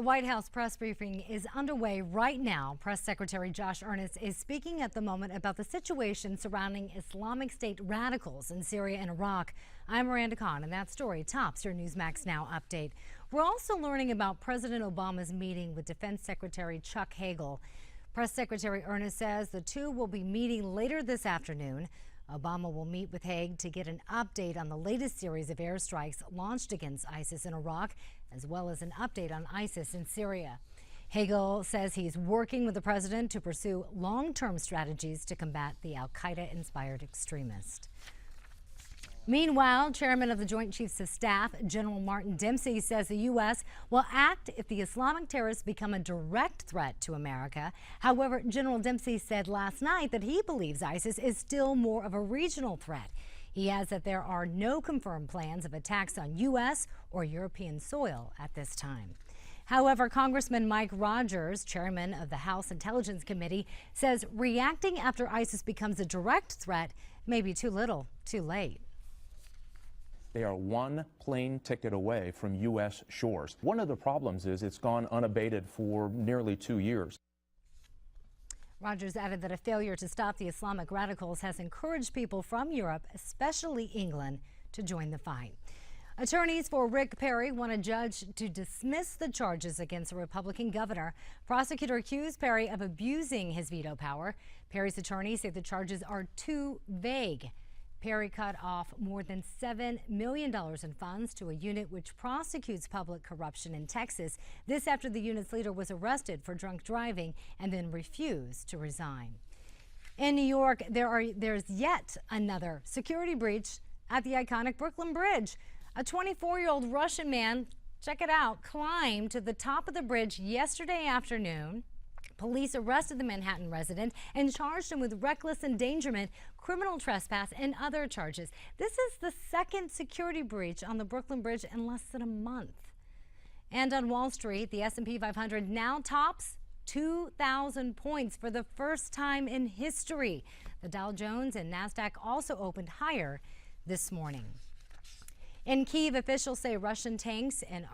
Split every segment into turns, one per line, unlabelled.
The White House press briefing is underway right now. Press Secretary Josh Earnest is speaking at the moment about the situation surrounding Islamic State radicals in Syria and Iraq. I'm Miranda, and that story tops your Newsmax Now update. We're also learning about President Obama's meeting with Defense Secretary Chuck Hagel. Press Secretary Earnest says the two will be meeting later this afternoon. Obama will meet with Haig to get an update on the latest series of airstrikes launched against ISIS in Iraq, as well as an update on ISIS in Syria. Hagel says he's working with the president to pursue long-term strategies to combat the al-Qaeda-inspired extremist. Meanwhile, Chairman of the Joint Chiefs of Staff, General Martin Dempsey, says the U.S. will act if the Islamic terrorists become a direct threat to America. However, General Dempsey said last night that he believes ISIS is still more of a regional threat. He adds that there are no confirmed plans of attacks on U.S. or European soil at this time. However, Congressman Mike Rogers, chairman of the House Intelligence Committee, says reacting after ISIS becomes a direct threat may be too little, too late.
They are one plane ticket away from U.S. shores. One of the problems is it's gone unabated for nearly 2 years.
Rogers added that a failure to stop the Islamic radicals has encouraged people from Europe, especially England, to join the fight. Attorneys for Rick Perry want a judge to dismiss the charges against a Republican governor. Prosecutor accused Perry of abusing his veto power. Perry's attorneys say the charges are too vague. Perry cut off more than $7 million in funds to a unit which prosecutes public corruption in Texas. This after the unit's leader was arrested for drunk driving and then refused to resign. In New York, there's yet another security breach at the iconic Brooklyn Bridge. A 24-year-old Russian man, check it out, climbed to the top of the bridge yesterday afternoon. Police arrested the Manhattan resident and charged him with reckless endangerment, criminal trespass, and other charges. This is the second security breach on the Brooklyn Bridge in less than a month. And on Wall Street, the S&P 500 now tops 2,000 points for the first time in history. The Dow Jones and Nasdaq also opened higher this morning. In Kyiv, officials say Russian tanks and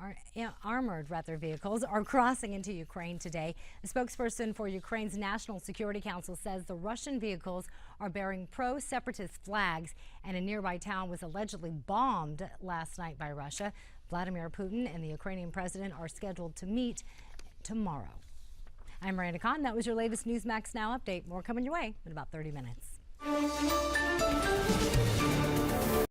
armored vehicles are crossing into Ukraine today. A spokesperson for Ukraine's National Security Council says the Russian vehicles are bearing pro-separatist flags, and a nearby town was allegedly bombed last night by Russia. Vladimir Putin and the Ukrainian president are scheduled to meet tomorrow. I'm Miranda. That was your latest Newsmax Now update. More coming your way in about 30 minutes.